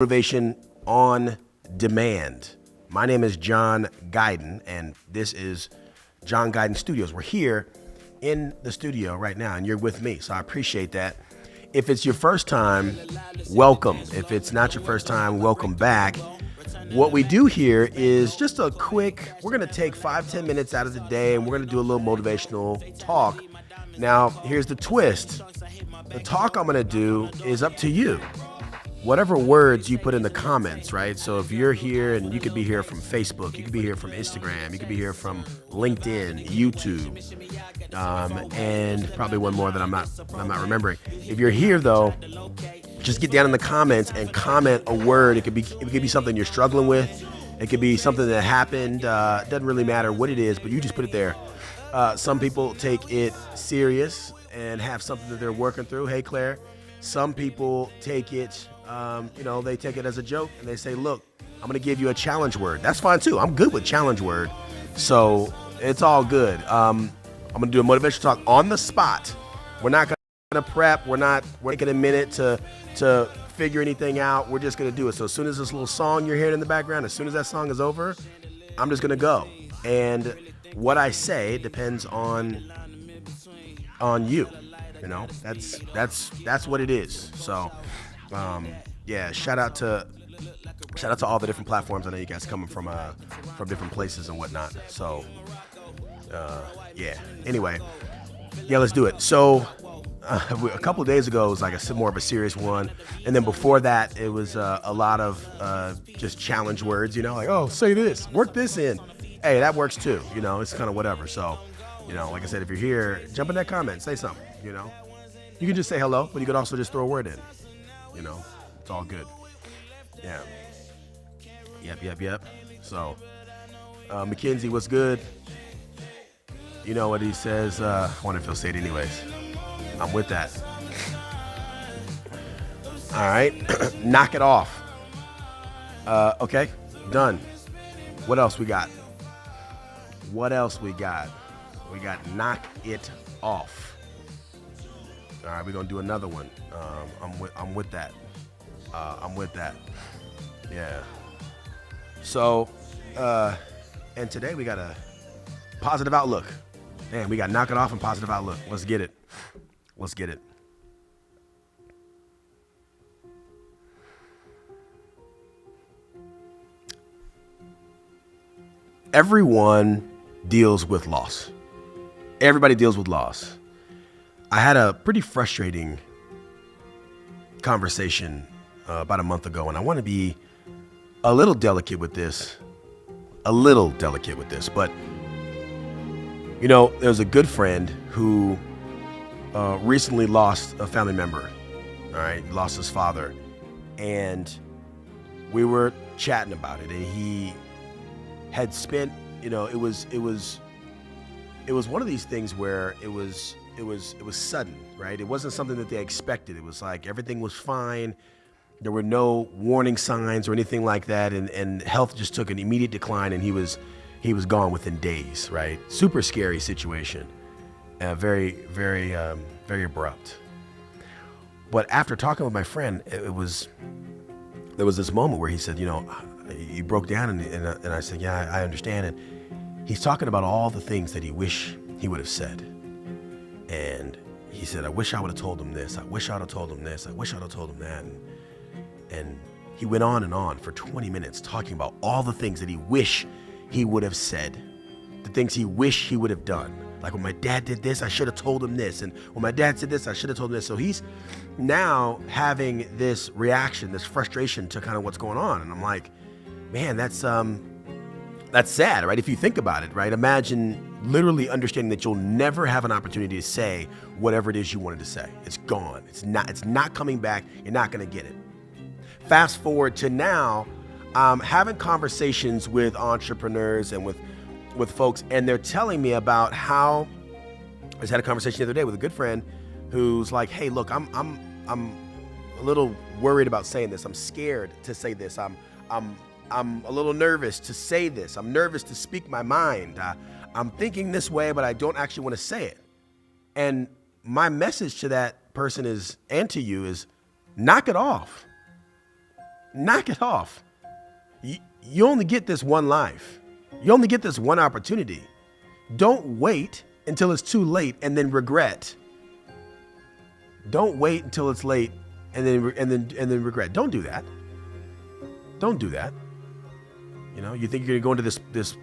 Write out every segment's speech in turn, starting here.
Motivation on Demand. My name is John Guyton, and this is John Guyton Studios. We're here in the studio right now, and you're with me, so I appreciate that. If it's your first time, welcome. If it's not your first time, welcome back. What we do here is just a quick, we're going to take 5-10 minutes out of the day, and we're going to do a little motivational talk. Now, here's the twist. The talk I'm going to do is up to you. Whatever words you put in the comments, right? So if you're here, and you could be here from Facebook, you could be here from Instagram, you could be here from LinkedIn, YouTube, and probably one more that I'm not remembering. If you're here though, just get down in the comments and comment a word. It could be something you're struggling with. It could be something that happened. Doesn't really matter what it is, but you just put it there. Some people take it serious and have something that they're working through. Hey, Claire. Some people take it, they take it as a joke, and they say, look, I'm going to give you a challenge word. That's fine too. I'm good with challenge word. So it's all good. I'm going to do a motivational talk on the spot. We're not going to prep. We're taking a minute to figure anything out. We're just going to do it. So as soon as this little song you're hearing in the background, as soon as that song is over, I'm just going to go. And what I say depends on you. That's what it is. So, shout out to all the different platforms. I know you guys coming from different places and whatnot. So, Anyway, let's do it. So, a couple of days ago, it was like more of a serious one, and then before that, it was a lot of just challenge words. Like, oh, say this, work this in. Hey, that works too. It's kind of whatever. So, like I said, if you're here, jump in that comment, say something. You can just say hello, but you could also just throw a word in. It's all good. Yeah. Yep. So, Mackenzie, what's good? You know what he says? I wonder if he'll say it anyways. I'm with that. All right. Knock it off. Okay. Done. What else we got? We got knock it off. All right, we're gonna do another one. I'm with that. Yeah. So, and today we got a positive outlook. Man, we got knock it off and positive outlook. Let's get it. Everyone deals with loss. Everybody deals with loss. I had a pretty frustrating conversation about a month ago, and I want to be a little delicate with this. But, there's a good friend who recently lost a family member. All right, he lost his father, and we were chatting about it, and he had spent, it was one of these things where it was sudden, right? It wasn't something that they expected. It was like everything was fine. There were no warning signs or anything like that, and health just took an immediate decline, and he was gone within days, right? Super scary situation, very, very, very abrupt. But after talking with my friend, there was this moment where he said, he broke down, and I said, yeah, I understand. And he's talking about all the things that he wish he would have said. And he said, I wish I would have told him this. I wish I would have told him this. I wish I would have told him that. And he went on and on for 20 minutes talking about all the things that he wish he would have said, the things he wish he would have done. Like, when my dad did this, I should have told him this. And when my dad said this, I should have told him this. So he's now having this reaction, this frustration to kind of what's going on. And I'm like, man, that's sad, right? If you think about it, right? Imagine literally understanding that you'll never have an opportunity to say whatever it is you wanted to say. It's gone. It's not coming back. You're not going to get it. Fast forward to now, having conversations with entrepreneurs and with folks, and they're telling me about how I just had a conversation the other day with a good friend who's like, hey, look, I'm a little worried about saying this. I'm scared to say this. I'm a little nervous to say this. I'm nervous to speak my mind. I'm thinking this way, but I don't actually want to say it. And my message to that person is, and to you, is knock it off. Knock it off. You only get this one life. You only get this one opportunity. Don't wait until it's too late and then regret. Don't wait until it's late and then regret. Don't do that. Don't do that. You think you're going to go into this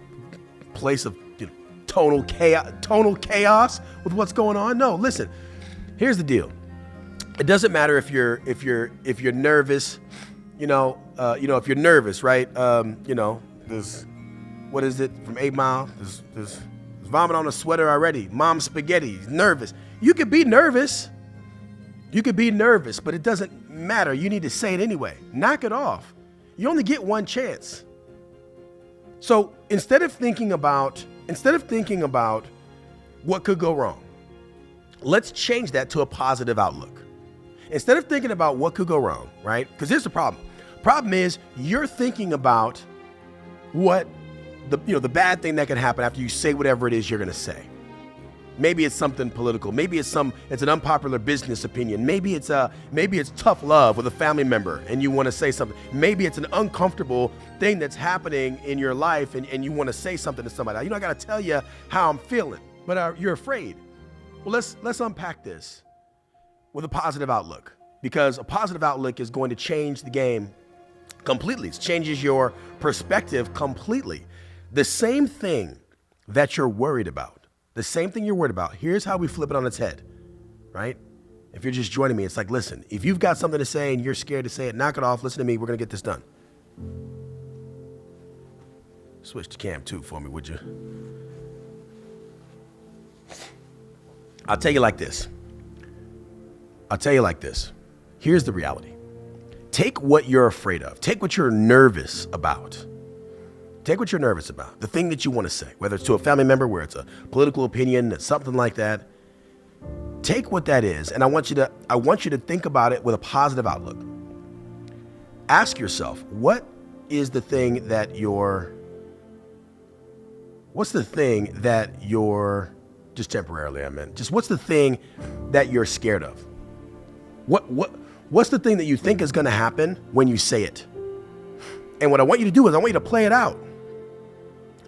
place of total chaos with what's going on? No, listen. Here's the deal. It doesn't matter if you're nervous. If you're nervous, right? There's, what is it from 8 Mile? There's vomit on a sweater already. Mom's spaghetti. Nervous. You could be nervous. But it doesn't matter. You need to say it anyway. Knock it off. You only get one chance. So instead of thinking about what could go wrong, let's change that to a positive outlook. Instead of thinking about what could go wrong, right? Because here's the problem. Problem is you're thinking about what the bad thing that can happen after you say whatever it is you're going to say. Maybe it's something political. Maybe it's an unpopular business opinion. Maybe it's tough love with a family member and you want to say something. Maybe it's an uncomfortable thing that's happening in your life and you want to say something to somebody. I got to tell you how I'm feeling, but you're afraid. Well, let's unpack this with a positive outlook, because a positive outlook is going to change the game completely. It changes your perspective completely. The same thing that you're worried about. Here's how we flip it on its head, right? If you're just joining me, it's like, listen, if you've got something to say and you're scared to say it, knock it off. Listen to me. We're going to get this done. Switch to cam 2 for me, would you? I'll tell you like this. Here's the reality. Take what you're afraid of. Take what you're nervous about. The thing that you want to say, whether it's to a family member, where it's a political opinion, something like that. Take what that is, and I want you to think about it with a positive outlook. Ask yourself, what's the thing that you're just temporarily, what's the thing that you're scared of? What's the thing that you think is going to happen when you say it? And what I want you to do is I want you to play it out.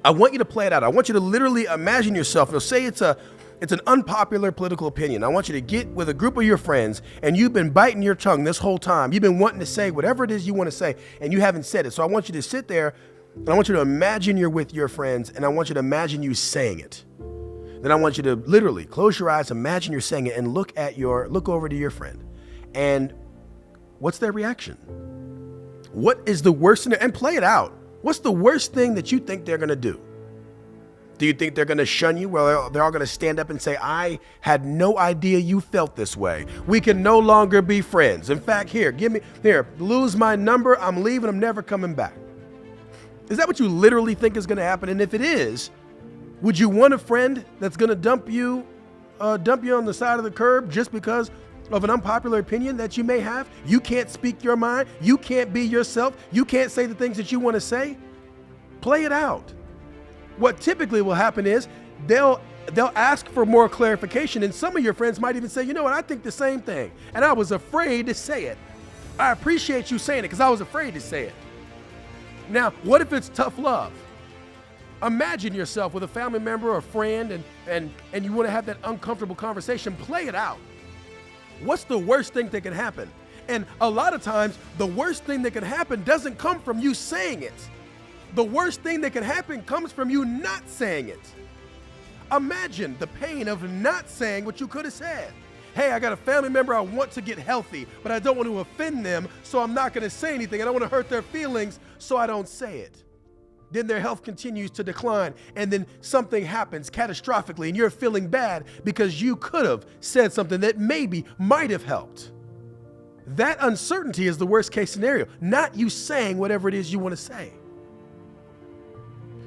I want you to literally imagine yourself. You'll say it's an unpopular political opinion. I want you to get with a group of your friends and you've been biting your tongue this whole time. You've been wanting to say whatever it is you want to say and you haven't said it. So I want you to sit there and I want you to imagine you're with your friends and I want you to imagine you saying it. Then I want you to literally close your eyes, imagine you're saying it, and look over to your friend. And what's their reaction? What is the worst thing? And play it out. What's the worst thing that you think they're going to do? Do you think they're going to shun you? Well, they're all going to stand up and say, I had no idea you felt this way. We can no longer be friends. In fact, lose my number. I'm leaving. I'm never coming back. Is that what you literally think is going to happen? And if it is, would you want a friend that's going to dump you on the side of the curb just because of an unpopular opinion that you may have? You can't speak your mind. You can't be yourself. You can't say the things that you want to say. Play it out. What typically will happen is they'll ask for more clarification, and some of your friends might even say, you know what, I think the same thing, and I was afraid to say it. I appreciate you saying it because I was afraid to say it. Now, what if it's tough love? Imagine yourself with a family member or a friend and you want to have that uncomfortable conversation. Play it out. What's the worst thing that can happen? And a lot of times, the worst thing that can happen doesn't come from you saying it. The worst thing that can happen comes from you not saying it. Imagine the pain of not saying what you could have said. Hey, I got a family member, I want to get healthy, but I don't want to offend them, so I'm not going to say anything. I don't want to hurt their feelings, so I don't say it. Then their health continues to decline, and then something happens catastrophically, and you're feeling bad because you could have said something that maybe might have helped. That uncertainty is the worst case scenario, not you saying whatever it is you want to say.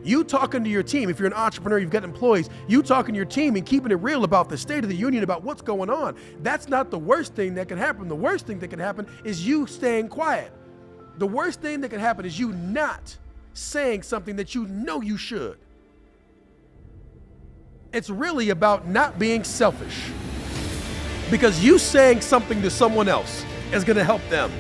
You talking to your team, if you're an entrepreneur, you've got employees, you talking to your team and keeping it real about the state of the union, about what's going on. That's not the worst thing that can happen. The worst thing that can happen is you staying quiet. The worst thing that can happen is you not saying something that you know you should. It's really about not being selfish, because you saying something to someone else is going to help them.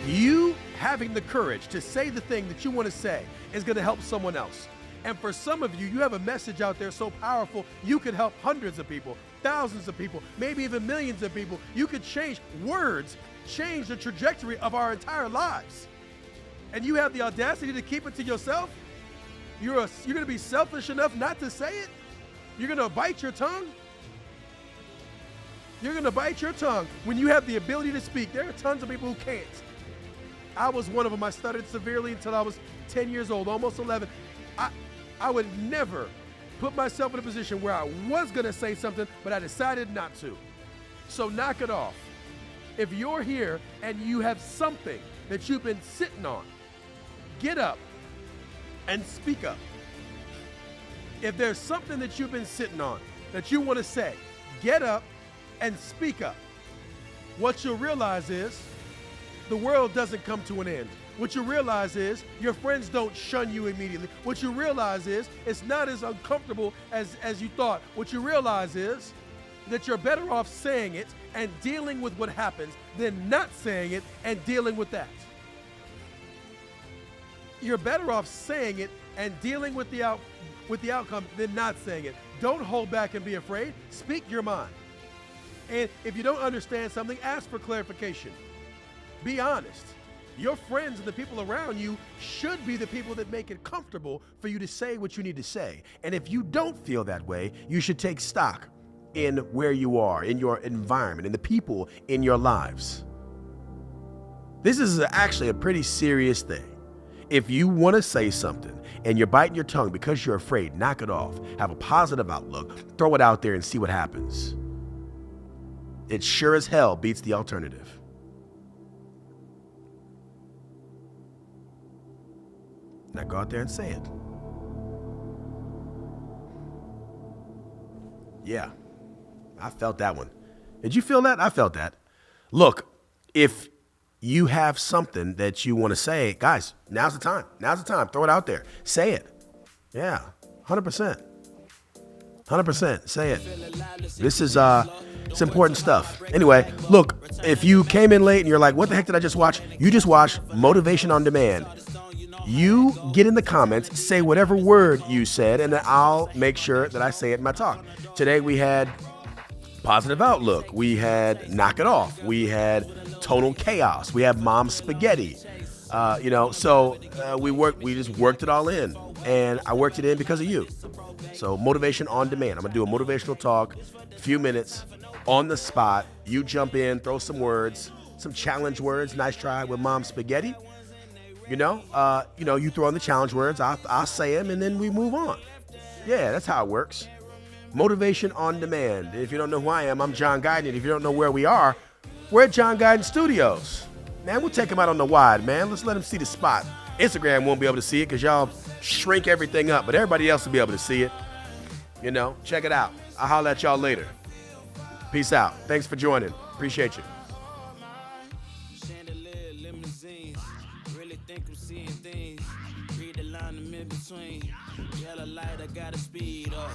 You having the courage to say the thing that you want to say is going to help someone else. And for some of you, you have a message out there so powerful, you could help hundreds of people, thousands of people, maybe even millions of people. You could change words, change the trajectory of our entire lives. And you have the audacity to keep it to yourself? You're going to be selfish enough not to say it? You're going to bite your tongue? You're going to bite your tongue when you have the ability to speak. There are tons of people who can't. I was one of them. I stuttered severely until I was 10 years old, almost 11. I would never put myself in a position where I was going to say something, but I decided not to. So knock it off. If you're here and you have something that you've been sitting on, get up and speak up. If there's something that you've been sitting on that you want to say, get up and speak up. What you'll realize is the world doesn't come to an end. What you realize is your friends don't shun you immediately. What you realize is it's not as uncomfortable as you thought. What you realize is that you're better off saying it and dealing with what happens than not saying it and dealing with that. You're better off saying it and dealing with the outcome than not saying it. Don't hold back and be afraid. Speak your mind. And if you don't understand something, ask for clarification. Be honest. Your friends and the people around you should be the people that make it comfortable for you to say what you need to say. And if you don't feel that way, you should take stock in where you are, in your environment, in the people in your lives. This is actually a pretty serious thing. If you want to say something and you're biting your tongue because you're afraid, knock it off. Have a positive outlook. Throw it out there and see what happens. It sure as hell beats the alternative. Now go out there and say it. Yeah, I felt that one. Did you feel that? I felt that. Look, if you have something that you want to say, guys, now's the time. Now's the time. Throw it out there. Say it. Yeah, 100%. 100%. Say it. This is it's important stuff. Anyway, look, if you came in late and you're like, what the heck did I just watch? You just watched Motivation on Demand. You get in the comments, say whatever word you said, and then I'll make sure that I say it in my talk. Today we had positive outlook. We had knock it off. We had tonal chaos. We had mom spaghetti. We just worked it all in, and I worked it in because of you. So motivation on demand. I'm gonna do a motivational talk, a few minutes on the spot. You jump in, throw some words, some challenge words. Nice try with mom spaghetti. You throw in the challenge words. I'll say them, and then we move on. Yeah, that's how it works. Motivation on demand. If you don't know who I am, I'm John Guyton. If you don't know where we are, we're at John Guyton Studios. Man, we'll take him out on the wide, man. Let's let him see the spot. Instagram won't be able to see it because y'all shrink everything up, but everybody else will be able to see it. Check it out. I'll holler at y'all later. Peace out. Thanks for joining. Appreciate you. Read the line in between. Yellow light, I gotta speed up.